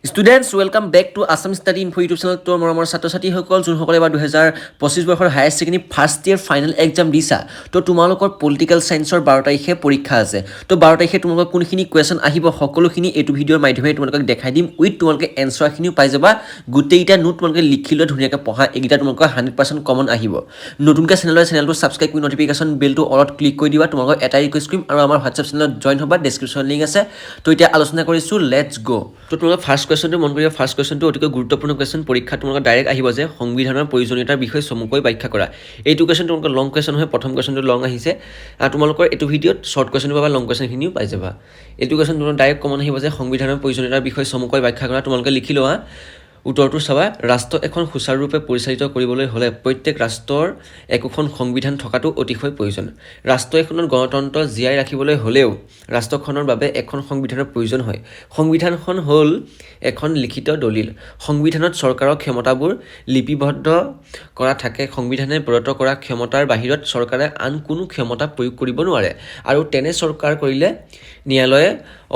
Students, welcome back to Assam Study Info YouTube channel. To মৰমৰ ছাত্ৰ-ছাত্ৰীসকল যোনসকলে এবাৰ 2025 বৰ্ষৰ higher secondary first year final exam দিছা তো তোমালোকৰ পলিটিকেল সায়েন্সৰ 12 তাৰিখে পৰীক্ষা আছে তো 12 তাৰিখে তোমালোকৰ কোনখিনি কোৱেশ্চন আহিব সকলোখিনি এইটো ভিডিঅ'ৰ মাধ্যমেৰে তোমালোকক দেখাই দিম উইথ তোমালোকে এনসাৰখিনিও পাই যাবা গোটেইটা নোট তোমালোকে লিখি লৈ ধুনীয়াকৈ পঢ়া এইকেইটা তোমালোকৰ 100% কমন আহিব নতুনকৈ চেনেলটো সাবস্ক্ৰাইব কৰি নটিফিকেশন বেলটো অলট ক্লিক কৰি দিবা তোমালোকক এটাই ৰিকুৱেষ্ট কৰিম আৰু আমাৰ হোৱাটছআপ চেনেলত জয়েন হ'বা ডেসক্ৰিপচন লিংক আছে তো এতিয়া আলোচনা কৰিছো লেটস গো তো তোমালোকৰ ফাৰ্ষ্ট কোৱেশ্চনটো মন কৰিবা ফাৰ্ষ্ট কোৱেশ্চনটো অতিকৈ গুৰুত্বপূৰ্ণ কোৱেশ্চন পৰীক্ষা তোমালোকৰ ডাইৰেক্ট আহিব যে সংবিধানৰ প্ৰয়োজনীয়তাৰ বিষয়ে চমুকৈ ব্যাখ্যা কৰা এইটো কোৱেশ্চন তোমালোকৰ লং কোৱেশ্চন হয় প্ৰথম কোৱেশ্চনটো লং আহিছে তোমালোকৰ এইটো ভিডিঅ'ত শৰ্ট কোৱেশ্চন পাবা লং কোৱেশ্চনখিনিও পাই যাবা এইটো কোৱেশ্চন তোমালোকৰ ডাইৰেক্ট কমন আহিব যে সংবিধানৰ প্ৰয়োজনীয়তাৰ বিষয়ে চমুকৈ ব্যাখ্যা কৰা তোমালোকে লিখি লোৱা উত্তৰটো চাবা ৰাষ্ট্ৰ এখন সুচাৰুৰূপে পৰিচালিত কৰিবলৈ হ'লে প্ৰত্যেক ৰাষ্ট্ৰৰ একোখন সংবিধান থকাটো অতিশয় প্ৰয়োজন ৰাষ্ট্ৰ এখনৰ গণতন্ত্ৰ জীয়াই ৰাখিবলৈ হ'লেও ৰাষ্ট্ৰখনৰ বাবে এখন সংবিধানৰ প্ৰয়োজন হয় সংবিধানখন হ'ল এখন লিখিত দলিল সংবিধানত চৰকাৰৰ ক্ষমতাবোৰ লিপিবদ্ধ কৰা থাকে সংবিধানে প্ৰদত্ত কৰা ক্ষমতাৰ বাহিৰত চৰকাৰে আন কোনো ক্ষমতা প্ৰয়োগ কৰিব নোৱাৰে আৰু তেনে চৰকাৰ কৰিলে ন্যায়ালয়ে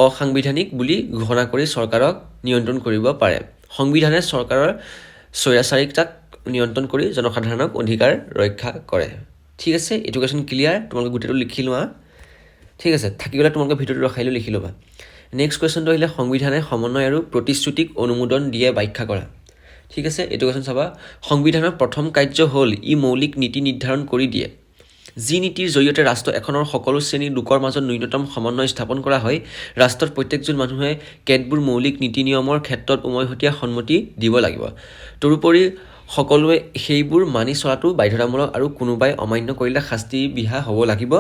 অসাংবিধানিক বুলি ঘোষণা কৰি চৰকাৰক নিয়ন্ত্ৰণ কৰিব পাৰে সংবিধানে চৰকাৰৰ স্বৈৰাচাৰিকতাক নিয়ন্ত্ৰণ কৰি জনসাধাৰণক অধিকাৰ ৰক্ষা কৰে ঠিক আছে এইটো কোৱেশ্চন ক্লিয়াৰ তোমালোকে গোটেইটো লিখি লোৱা ঠিক আছে থাকি গ'লে তোমালোকে ভিডিঅ'টো ৰখাই লৈ লিখি ল'বা নেক্সট কোৱেশ্চনটো আহিলে সংবিধানে সমন্বয় আৰু প্ৰতিশ্ৰুতিক অনুমোদন দিয়ে ব্যাখ্যা কৰা ঠিক আছে এইটো কোৱেশ্চন চাবা সংবিধানৰ প্ৰথম কাৰ্য হ'ল ই মৌলিক নীতি নিৰ্ধাৰণ কৰি দিয়ে যি নীতিৰ জৰিয়তে ৰাষ্ট্ৰ এখনৰ সকলো শ্ৰেণীৰ লোকৰ মাজত ন্যূনতম সমন্বয় স্থাপন কৰা হয় ৰাষ্ট্ৰৰ প্ৰত্যেকজন মানুহে কেতবোৰ মৌলিক নীতি নিয়মৰ ক্ষেত্ৰত উমৈহতীয়া সন্মতি দিব লাগিব তদুপৰি সকলোৱে সেইবোৰ মানি চলাটো বাধ্যতামূলক আৰু কোনোবাই অমান্য কৰিলে শাস্তি বিহা হ'ব লাগিব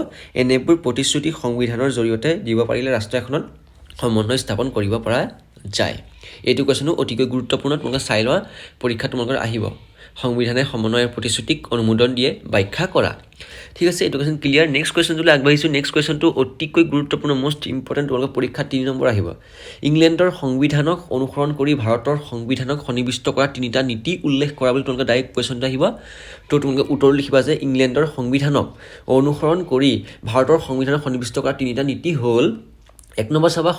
এনেবোৰ প্ৰতিশ্ৰুতি সংবিধানৰ জৰিয়তে দিব পাৰিলে ৰাষ্ট্ৰ এখনত সমন্বয় স্থাপন কৰিব পৰা যায় এইটো কোৱেশ্চনো অতিকৈ গুৰুত্বপূৰ্ণ তোমালোকে চাই লোৱা পৰীক্ষা তোমালোকৰ আহিব সংবিধানে সমন্বয়ৰ প্ৰতিশ্ৰুতিক অনুমোদন দিয়ে ব্যাখ্যা কৰা ঠিক আছে এইটো কোৱেশ্চন ক্লিয়াৰ নেক্সট কোৱেশ্চনটোলৈ আগবাঢ়িছোঁ নেক্সট কোৱেশ্চনটো অতিকৈ গুৰুত্বপূৰ্ণ মোষ্ট ইম্পৰ্টেণ্ট তোমালোকৰ পৰীক্ষা 3 নম্বৰ আহিব ইংলেণ্ডৰ সংবিধানক অনুসৰণ কৰি ভাৰতৰ সংবিধানক সন্নিৱিষ্ট কৰা তিনিটা নীতি উল্লেখ কৰা বুলি তোমালোকে ডাইৰেক্ট কোৱেশ্চনটো আহিব তো তোমালোকে উত্তৰ লিখিবা যে ইংলেণ্ডৰ সংবিধানক অনুসৰণ কৰি ভাৰতৰ সংবিধানক সন্নিৱিষ্ট কৰা তিনিটা নীতি হ'ল এক নম্বৰ চাবা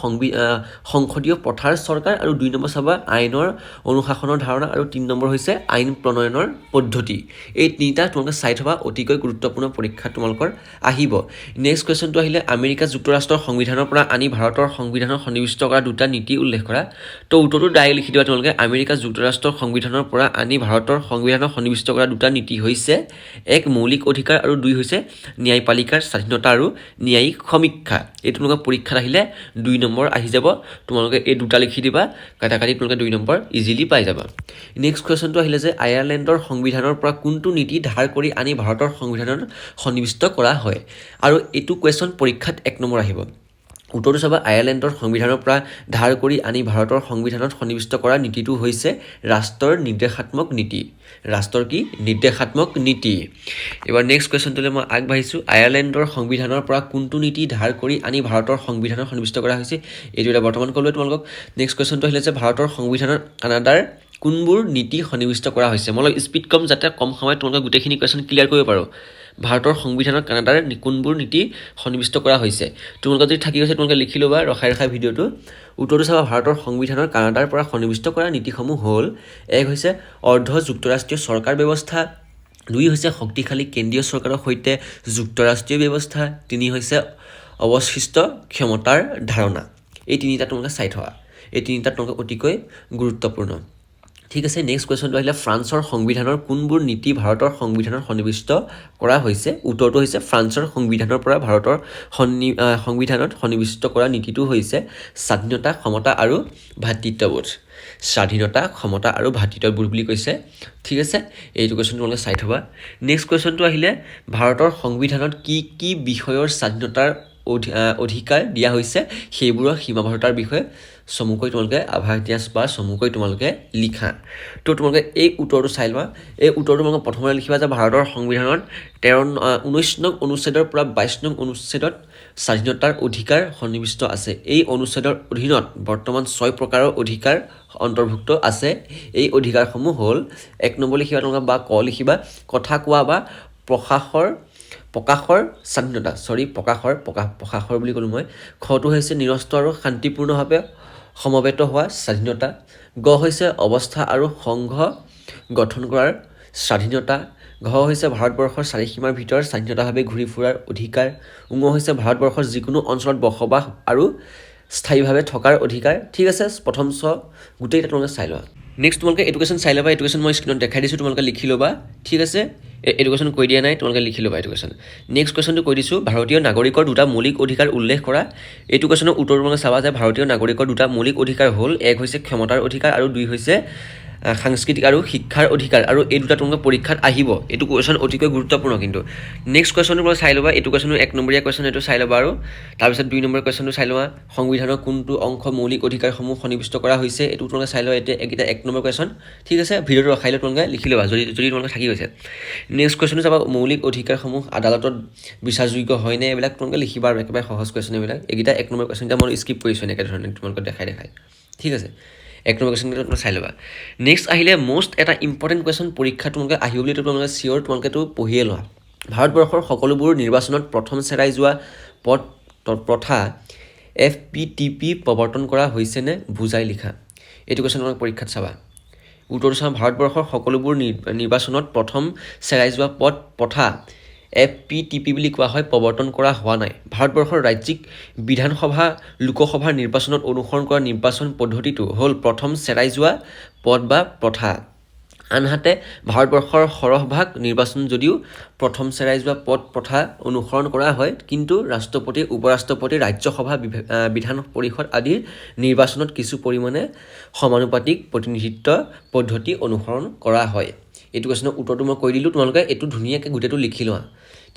সংসদীয় প্ৰথাৰ চৰকাৰ আৰু 2 নম্বৰ চাবা আইনৰ অনুশাসনৰ ধাৰণা আৰু 3 নম্বৰ হৈছে আইন প্ৰণয়নৰ পদ্ধতি এই তিনিটা তোমালোকে চাই থবা অতিকৈ গুৰুত্বপূৰ্ণ পৰীক্ষা তোমালোকৰ আহিব নেক্সট কোৱেশ্চনটো আহিলে আমেৰিকা যুক্তৰাষ্ট্ৰৰ সংবিধানৰ পৰা আনি ভাৰতৰ সংবিধানৰ সন্নিৱিষ্ট কৰা দুটা নীতি উল্লেখ কৰা তো উত্তৰটো ডাইৰেক্ট লিখি দিবা তোমালোকে আমেৰিকা যুক্তৰাষ্ট্ৰৰ সংবিধানৰ পৰা আনি ভাৰতৰ সংবিধানৰ সন্নিৱিষ্ট কৰা দুটা নীতি হৈছে এক মৌলিক অধিকাৰ আৰু 2 হৈছে ন্যায়পালিকাৰ স্বাধীনতা আৰু ন্যায়িক সমীক্ষা এই তোমালোকৰ পৰীক্ষাত আহিলে 2 নম্বৰ আহি যাব তোমালোকে এই দুটা লিখি দিবা কাটাকাটি তোমালোকে 2 নম্বৰ ইজিলি পাই যাবা নেক্সট কোৱেশ্চনটো আহিলে যে আয়াৰলেণ্ডৰ সংবিধানৰ পৰা কোনটো নীতি ধাৰ কৰি আনি ভাৰতৰ সংবিধানত সন্নিৱিষ্ট কৰা হয় আৰু এইটো কোৱেশ্চন পৰীক্ষাত 1 নম্বৰ আহিব উত্তৰটো চাবা আয়াৰলেণ্ডৰ সংবিধানৰ পৰা ধাৰ কৰি আনি ভাৰতৰ সংবিধানত সন্নিৱিষ্ট কৰা নীতিটো হৈছে ৰাষ্ট্ৰৰ নিৰ্দেশাত্মক নীতি ৰাষ্ট্ৰৰ কি নিৰ্দেশাত্মক নীতি এবাৰ নেক্সট কোৱেশ্চনটোলৈ মই আগবাঢ়িছোঁ আয়াৰলেণ্ডৰ সংবিধানৰ পৰা কোনটো নীতি ধাৰ কৰি আনি ভাৰতৰ সংবিধানত সন্নিৱিষ্ট কৰা হৈছে এইটো এটা বৰ্তমান ক'লোৱে তোমালোকক নেক্সট কোৱেশ্চনটো আহিলে যে ভাৰতৰ সংবিধানত কানাডাৰ কোনবোৰ নীতি সন্নিৱিষ্ট কৰা হৈছে মই অলপ স্পীড কম যাতে কম সময়ত তোমালোকে গোটেইখিনি কোৱেশ্চন ক্লিয়াৰ কৰিব পাৰোঁ ভাৰতৰ সংবিধানত কানাডাৰ কোনবোৰ নীতি সন্নিৱিষ্ট কৰা হৈছে তোমালোকে যদি থাকি গৈছে তোমালোকে লিখি ল'বা ৰখাই ভিডিঅ'টো উত্তৰটো চাবা ভাৰতৰ সংবিধানৰ কানাডাৰ পৰা সন্নিৱিষ্ট কৰা নীতিসমূহ হ'ল এক হৈছে অৰ্ধ যুক্তৰাষ্ট্ৰীয় চৰকাৰ ব্যৱস্থা 2 হৈছে শক্তিশালী কেন্দ্ৰীয় চৰকাৰৰ সৈতে যুক্তৰাষ্ট্ৰীয় ব্যৱস্থা 3 হৈছে অৱশিষ্ট ক্ষমতাৰ ধাৰণা এই তিনিটা তোমালোকে চাই থোৱা এই তিনিটা তোমালোকে অতিকৈ গুৰুত্বপূৰ্ণ ঠিক আছে নেক্সট কোৱেশ্চনটো আহিলে ফ্ৰান্সৰ সংবিধানৰ কোনবোৰ নীতি ভাৰতৰ সংবিধানত সন্নিৱিষ্ট কৰা হৈছে উত্তৰটো হৈছে ফ্ৰান্সৰ সংবিধানৰ পৰা ভাৰতৰ সংবিধানত সন্নিৱিষ্ট কৰা নীতিটো হৈছে স্বাধীনতা সমতা আৰু ভাতৃত্ববোধ স্বাধীনতা সমতা আৰু ভাতৃত্ববোধ বুলি কৈছে ঠিক আছে এইটো কোৱেশ্চন তোমালোকে চাই থবা নেক্সট কোৱেশ্চনটো আহিলে ভাৰতৰ সংবিধানত কি বিষয়ৰ স্বাধীনতাৰ অধিকাৰ দিয়া হৈছে সেইবোৰৰ সীমাবদ্ধতাৰ বিষয়ে চমুকৈ তোমালোকে আভাস দিয়া বা চমুকৈ তোমালোকে লিখা তো তোমালোকে এই উত্তৰটো চাই লোৱা এই উত্তৰটো তোমালোকে প্ৰথমতে লিখিবা যে ভাৰতৰ সংবিধানত 19 নং অনুচ্ছেদৰ পৰা 22 নং অনুচ্ছেদত স্বাধীনতাৰ অধিকাৰ সন্নিৱিষ্ট আছে এই অনুচ্ছেদৰ অধীনত বৰ্তমান 6 প্ৰকাৰৰ অধিকাৰ অন্তৰ্ভুক্ত আছে এই অধিকাৰসমূহ হ'ল 1 নম্বৰ লিখিবা তোমালোকে বা ক লিখিবা কথা কোৱা বা প্ৰকাশৰ স্বাধীনতা প্ৰকাশৰ বুলি ক'লোঁ মই খটো হৈছে নিৰস্ত্ৰ আৰু শান্তিপূৰ্ণভাৱে সমবেত হোৱা স্বাধীনতা। গ হৈছে অৱস্থা আৰু সংঘ গঠন কৰাৰ স্বাধীনতা। ঘ হৈছে ভাৰতবৰ্ষৰ চাৰিসীমাৰ ভিতৰত স্বাধীনতাভাৱে ঘূৰি ফুৰাৰ অধিকাৰ। ঙ হৈছে ভাৰতবৰ্ষৰ যিকোনো অঞ্চলত বসবাস আৰু স্থায়ীভাৱে থকাৰ অধিকাৰ। ঠিক আছে, প্ৰথম গোটেইকেইটা তোমালোকে চাই লোৱা। নেক্সট তোমালোকে এডুকেশ্যন চাই ল'বা। এডুকেশ্যন মই স্ক্ৰীণত দেখাই দিছোঁ, তোমালোকে লিখি ল'বা। ঠিক আছে, এডুকেশ্যন কৈ দিয়া নাই, তোমালোকে লিখি ল'বা এডুকেশ্যন। নেক্সট কুৱেশ্যনটো কৈ দিছোঁ, ভাৰতীয় নাগৰিকৰ দুটা মৌলিক অধিকাৰ উল্লেখ কৰা। এইটো কুৱেশ্যনৰ উত্তৰ তোমালোকে চাবা যে ভাৰতীয় নাগৰিকৰ দুটা মৌলিক অধিকাৰ হ'ল, এক হৈছে ক্ষমতাৰ অধিকাৰ আৰু দুই হৈছে সাংস্কৃতিক আৰু শিক্ষাৰ অধিকাৰ। আৰু এই দুটা তোমালোকে পৰীক্ষাত আহিব। এইটো কুৱেশ্যন অতিকৈ গুৰুত্বপূৰ্ণ কিন্তু। নেক্সট কুৱেশ্যনটো তোমালোকে চাই ল'বা। এইটো কুৱেশ্যনো 1 নম্বৰীয়া কুৱেশ্যন, এইটো চাই ল'বা। আৰু তাৰপিছত 2 নম্বৰ কুৱেশ্যনটো চাই লোৱা, সংবিধানৰ কোনটো অংশ মৌলিক অধিকাৰসমূহ সন্নিৱিষ্ট কৰা হৈছে, এইটো তোমালোকে চাই লোৱা। এতিয়া এইকেইটা 1 নম্বৰ কুৱেশ্যন। ঠিক আছে, ভিডিঅ'টো ৰখাই লৈ তোমালোকে লিখি ল'বা যদি তোমালোকে থাকি গৈছে। নেক্সট কুৱেশ্যনটো চাবা, মৌলিক অধিকাৰসমূহ আদালতত বিচাৰযোগ্য হয়নে, এইবিলাক তোমালোকে লিখিবা। আৰু একেবাৰে সহজ কুৱেশ্যন এইবিলাক। এইকেইটা 1 নম্বৰ কুৱেশ্যন, এতিয়া মই স্কিপ কৰিছোঁ এনেকৈ ধৰণে তোমালোকে দেখাই। ঠিক আছে, 1 নম্বৰ কুৱেশ্যনটো তোমালোকে চাই ল'বা। নেক্সট আহিলে মষ্ট এটা ইম্পৰ্টেণ্ট কুৱেশ্যন, পৰীক্ষা তোমালোকে আহিব বুলি তোমালোকে চিয়'ৰ, তোমালোকেতো পঢ়িয়ে লোৱা। ভাৰতবৰ্ষৰ সকলোবোৰ নিৰ্বাচনত প্ৰথম চেৰাই যোৱা পদ প্ৰথা FPTP প্ৰৱৰ্তন কৰা হৈছেনে, বুজাই লিখা। এইটো কুৱেশ্যন তোমালোকে পৰীক্ষাত চাবা। উত্তৰটো চাবা, ভাৰতবৰ্ষৰ সকলোবোৰ নিৰ্বাচনত প্ৰথম চেৰাই যোৱা পদ প্ৰথা FPTP বুলি কোৱা হয়, প্ৰৱৰ্তন কৰা হোৱা নাই। ভাৰতবৰ্ষৰ ৰাজ্যিক বিধানসভা লোকসভাৰ নিৰ্বাচনত অনুসৰণ কৰা নিৰ্বাচন পদ্ধতিটো হ'ল প্ৰথম চেৰাই যোৱা পদ বা প্ৰথা। আনহাতে ভাৰতবৰ্ষৰ সৰহভাগ নিৰ্বাচন যদিও প্ৰথম চেৰাই যোৱা পদ প্ৰথা অনুসৰণ কৰা হয়, কিন্তু ৰাষ্ট্ৰপতি, উপৰাষ্ট্ৰপতি, ৰাজ্যসভা, বিধান পৰিষদ আদিৰ নিৰ্বাচনত কিছু পৰিমাণে সমানুপাতিক প্ৰতিনিধিত্ব পদ্ধতি অনুসৰণ কৰা হয়। এইটো কুৱেশ্যনৰ উত্তৰটো মই কৈ দিলোঁ, তোমালোকে এইটো ধুনীয়াকৈ গোটেইটো লিখি লোৱা।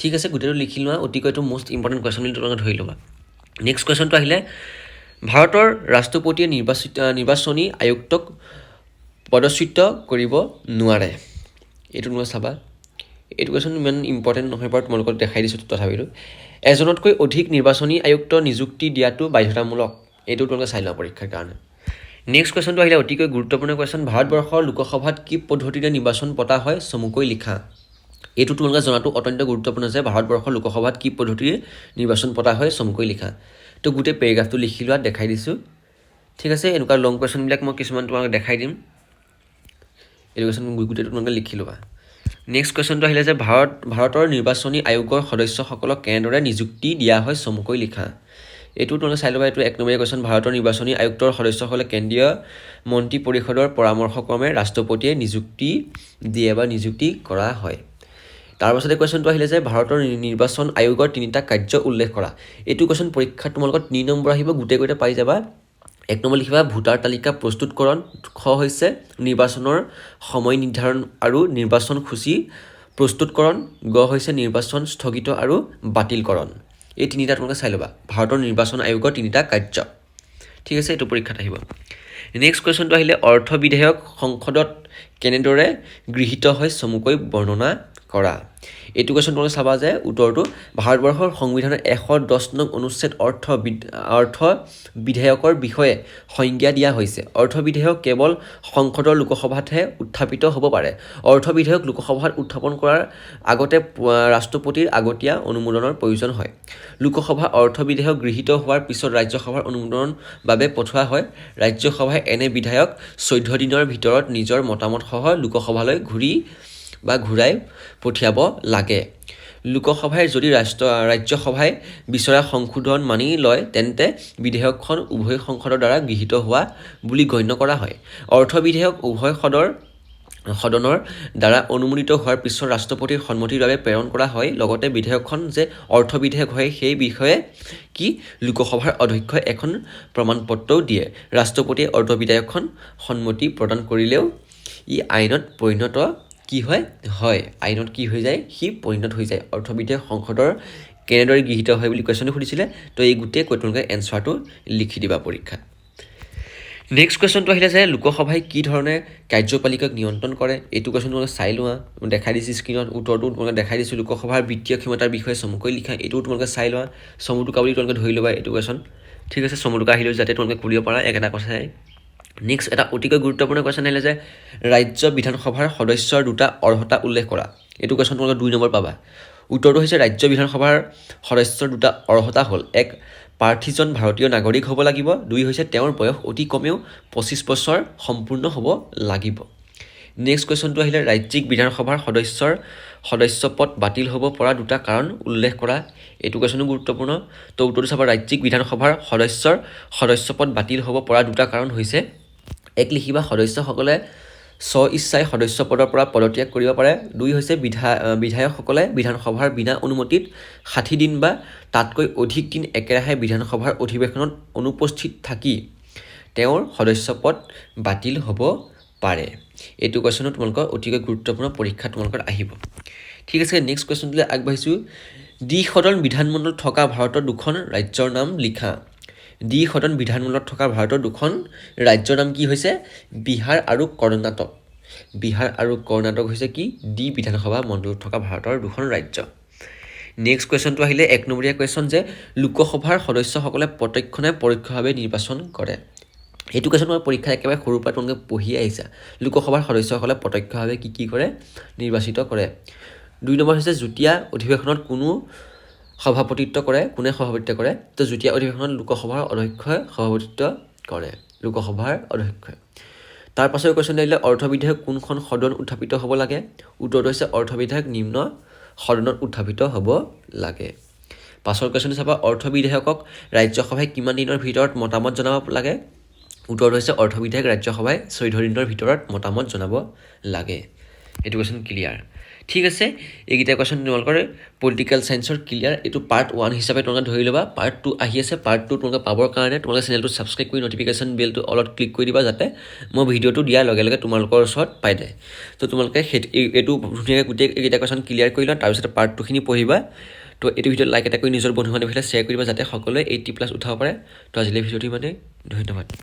ঠিক আছে, গোটেইটো লিখি লোৱা, অতিকৈ এইটো মষ্ট ইম্পৰ্টেণ্ট কুৱেশ্যন বুলি তোমালোকে ধৰি ল'বা। নেক্সট কুৱেশ্যনটো আহিলে, ভাৰতৰ ৰাষ্ট্ৰপতিয়ে নিৰ্বাচনী আয়ুক্তক পদচ্যুত কৰিব নোৱাৰে। এইটো তোমালোকে চাবা। এইটো কুৱেশ্যন ইমান ইম্পৰ্টেণ্ট নহয় বাৰু, তোমালোকক দেখাই দিছোঁ তথাপিতো। এজনতকৈ অধিক নিৰ্বাচনী আয়ুক্ত নিযুক্তি দিয়াটো বাধ্যতামূলক। এইটো তোমালোকে চাই লোৱা পৰীক্ষাৰ কাৰণে। নেক্সট কুৱেশ্যনটো আহিলে অতিকৈ গুৰুত্বপূৰ্ণ কুৱেশ্যন, ভাৰতবৰ্ষৰ লোকসভাত কি পদ্ধতিৰে নিৰ্বাচন পতা হয়, চমুকৈ লিখা। এইটো তোমালোকে জনাটো অত্যন্ত গুৰুত্বপূৰ্ণ যে ভাৰতবৰ্ষৰ লোকসভাত কি পদ্ধতিৰে নিৰ্বাচন পতা হয়, চমুকৈ লিখা। তো গোটেই পেৰেগ্ৰাফটো লিখি লোৱা, দেখাই দিছোঁ। ঠিক আছে, এনেকুৱা লং কুৱেশ্যনবিলাক মই কিছুমান তোমালোকে দেখাই দিম। এডুকেশ্যন গোটেইটো তোমালোকে লিখি ল'বা। নেক্সট কুৱেশ্যনটো আহিলে যে ভাৰতৰ নিৰ্বাচনী আয়োগৰ সদস্যসকলক কেনেদৰে নিযুক্তি দিয়া হয়, চমুকৈ লিখা। এইটো তোমালোকে চাই ল'বা। এইটো 1 নম্বৰীয়া কুৱেশ্যন, ভাৰতৰ নিৰ্বাচনী আয়ুক্তৰ সদস্যসকলে কেন্দ্ৰীয় মন্ত্ৰী পৰিষদৰ পৰামৰ্শক্ৰমে ৰাষ্ট্ৰপতিয়ে নিযুক্তি দিয়ে বা নিযুক্তি কৰা হয়। তাৰপাছতে কুৱেশ্যনটো আহিলে যে ভাৰতৰ নিৰ্বাচন আয়োগৰ 3টা কাৰ্য উল্লেখ কৰা। এইটো কুৱেশ্যন পৰীক্ষাত তোমালোকৰ 3 নম্বৰ আহিব, গোটেইকেইটা পাই যাবা। 1 নম্বৰ লিখিবা ভোটাৰ তালিকা প্ৰস্তুতকৰণ। খ হৈছে নিৰ্বাচনৰ সময় নিৰ্ধাৰণ আৰু নিৰ্বাচন সূচী প্ৰস্তুতকৰণ। গ হৈছে নিৰ্বাচন স্থগিত আৰু বাতিলকৰণ। এই 3টা তোমালোকে চাই ল'বা, ভাৰতৰ নিৰ্বাচন আয়োগৰ 3টা কাৰ্য। ঠিক আছে, এইটো পৰীক্ষাত আহিব। নেক্সট কুৱেশ্যনটো আহিলে, অৰ্থ বিধেয়ক সংসদত কেনেদৰে গৃহীত হয়, চমুকৈ বৰ্ণনা কৰা। এইটো কুৱেশ্যন তোমালোকে চাবা যে উত্তৰটো, ভাৰতবৰ্ষৰ সংবিধানৰ 110 নং অনুচ্ছেদ অৰ্থ বিধেয়কৰ বিষয়ে সংজ্ঞা দিয়া হৈছে। অৰ্থ বিধেয়ক কেৱল সংসদৰ লোকসভাতহে উত্থাপিত হ'ব পাৰে। অৰ্থ বিধেয়ক লোকসভাত উত্থাপন কৰাৰ আগতে ৰাষ্ট্ৰপতিৰ আগতীয়া অনুমোদনৰ প্ৰয়োজন হয়। লোকসভা অৰ্থ বিধেয়ক গৃহীত হোৱাৰ পিছত ৰাজ্যসভাৰ অনুমোদনৰ বাবে পঠোৱা হয়। ৰাজ্যসভাই এনে বিধেয়ক 14 দিনৰ ভিতৰত নিজৰ মতামতসহ লোকসভালৈ ঘূৰাই পঠিয়াব লাগে। লোকসভাই যদি ৰাজ্যসভাই বিচৰা সংশোধন মানি লয়, তেন্তে বিধেয়কখন উভয় সংসদৰ দ্বাৰা গৃহীত হোৱা বুলি গণ্য কৰা হয়। অৰ্থ বিধেয়ক উভয় সদনৰ দ্বাৰা অনুমোদিত হোৱাৰ পিছত ৰাষ্ট্ৰপতিৰ সন্মতিৰ বাবে প্ৰেৰণ কৰা হয়। লগতে বিধেয়কখন যে অৰ্থ বিধেয়ক হয় সেই বিষয়ে লোকসভাৰ অধ্যক্ষই এখন প্ৰমাণপত্ৰও দিয়ে। ৰাষ্ট্ৰপতিয়ে অৰ্থ বিধেয়কখন সন্মতি প্ৰদান কৰিলেও ই আইনত পৰিণত আইনত কি হৈ যায়, সি পৰিণত হৈ যায়। অৰ্থ বিধেয়ক সংসদৰ কেনেদৰে গৃহীত হয় বুলি কুৱেশ্যনটো সুধিছিলে, তো এই গোটেই তোমালোকে এনচাৰটো লিখি দিবা পৰীক্ষাত। নেক্সট কুৱেশ্যনটো আহিলে যে লোকসভাই কি ধৰণে কাৰ্যপালিকাক নিয়ন্ত্ৰণ কৰে। এইটো কুৱেশ্যন তোমালোকে চাই লোৱা, দেখাই দিছোঁ স্ক্ৰীণত। উত্তৰটো তোমালোকে দেখাই দিছোঁ, লোকসভাৰ বিত্তীয় ক্ষমতাৰ বিষয়ে চমুকৈ লিখা। এইটোও তোমালোকে চাই লোৱা, চমুটোকা বুলি তোমালোকে ধৰি ল'বা এইটো কুৱেশ্যন। ঠিক আছে, চমুটোকা আহিলেও যাতে তোমালোকে কৰিব পাৰা একেটা কথাই। নেক্সট এটা অতিকৈ গুৰুত্বপূৰ্ণ কুৱেশ্যন আহিলে যে ৰাজ্য বিধানসভাৰ সদস্যৰ 2টা অৰ্হতা উল্লেখ কৰা। এইটো কুৱেশ্যন তোমালোকে 2 নম্বৰ পাবা। উত্তৰটো হৈছে ৰাজ্য বিধানসভাৰ সদস্যৰ দুটা অৰ্হতা হ'ল 1 প্ৰাৰ্থীজন ভাৰতীয় নাগৰিক হ'ব লাগিব 2 হৈছে তেওঁৰ বয়স অতি কমেও 25 বছৰ সম্পূৰ্ণ হ'ব লাগিব নেক্সট কুৱেশ্যনটো আহিলে ৰাজ্যিক বিধানসভাৰ সদস্য পদ বাতিল হ'ব পৰা দুটা কাৰণ উল্লেখ কৰা এইটো কুৱেশ্যনো গুৰুত্বপূৰ্ণ তো উত্তৰটো চাবা ৰাজ্যিক বিধানসভাৰ সদস্য পদ বাতিল হ'ব পৰা দুটা কাৰণ হৈছে এক লিখিবা সদস্যসকলে ইচ্ছাই সদস্য পদৰ পৰা পদত্যাগ কৰিব পাৰে 2 হৈছে বিধায়কসকলে বিধানসভাৰ বিনা অনুমতিত 60 দিন বা তাতকৈ অধিক দিন একেৰাহে বিধানসভাৰ অধিৱেশনত অনুপস্থিত থাকি তেওঁৰ সদস্য পদ বাতিল হ'ব পাৰে এইটো কুৱেশ্যনো তোমালোকৰ অতিকৈ গুৰুত্বপূৰ্ণ পৰীক্ষা তোমালোকৰ আহিব ঠিক আছে নেক্সট কুৱেশ্যনটোলৈ আগবাঢ়িছোঁ দ্বিসদন বিধানমণ্ডলত থকা ভাৰতৰ দুখন ৰাজ্যৰ নাম লিখা দ্বিসদন বিধানমণ্ডলত থকা ভাৰতৰ দুখন ৰাজ্যৰ নাম কি হৈছে বিহাৰ আৰু কৰ্ণাটক হৈছে কি বিধানসভা মণ্ডলত থকা ভাৰতৰ দুখন ৰাজ্য নেক্সট কুৱেশ্যনটো আহিলে 1 নম্বৰীয়া কুৱেশ্যন যে লোকসভাৰ সদস্যসকলে প্ৰত্যক্ষ নে পৰোক্ষভাৱে নিৰ্বাচন কৰে এইটো কুৱেশ্যন মই পৰীক্ষাত একেবাৰে সৰুৰ পৰা তোমালোকে পঢ়ি আহিছা লোকসভাৰ সদস্যসকলে প্ৰত্যক্ষভাৱে কি কৰে নিৰ্বাচিত কৰে 2 নম্বৰ হৈছে যুটীয়া অধিৱেশনত কোনে সভাপতিত্ব কৰে তো যুটীয়া অধিৱেশনত লোকসভাৰ অধ্যক্ষই সভাপতিত্ব কৰে তাৰ পাছৰ কুৱেশ্যন আহিলে অৰ্থ বিধেয়ক কোনখন সদন উত্থাপিত হ'ব লাগে উত্তৰটো হৈছে অৰ্থ বিধেয়ক নিম্ন সদনত উত্থাপিত হ'ব লাগে পাছৰ কুৱেশ্যন চাবা অৰ্থ বিধেয়কক ৰাজ্যসভাই কিমান দিনৰ ভিতৰত মতামত জনাব লাগে উত্তৰটো হৈছে অৰ্থ বিধেয়ক ৰাজ্যসভাই 14 দিনৰ ভিতৰত মতামত জনাব লাগে এইটো কুৱেশ্যন ক্লিয়াৰ ঠিক আছে এইকেইটা কুৱেশ্যন তোমালোকৰ পলিটিকেল সায়েন্সৰ ক্লিয়াৰ এইটো পাৰ্ট 1 হিচাপে তোমালোকে ধৰি ল'বা পাৰ্ট 2 আহি আছে পাৰ্ট 2 তোমালোকে পাবৰ কাৰণে তোমালোকে চেনেলটো সাবস্ক্ৰাইব কৰি নটিফিকেশ্যন বেলটো অলট ক্লিক কৰি দিবা যাতে মই ভিডিঅ'টো দিয়াৰ লগে লগে তোমালোকৰ ওচৰত পাই যায় তো তোমালোকে এইটো ধুনীয়াকৈ গোটেই এইকেইটা কুৱেশ্যন ক্লিয়াৰ কৰি লোৱা তাৰপিছত পাৰ্ট 2 খিনি পঢ়িবা তো এইটো ভিডিঅ'ত লাইক এটা কৰি নিজৰ বন্ধু বান্ধৱীলৈ শ্বেয়াৰ কৰিবা যাতে সকলোৱে 80+ উঠাব পাৰে তো আজিলৈ ভিডিঅ'টো মানে ধন্যবাদ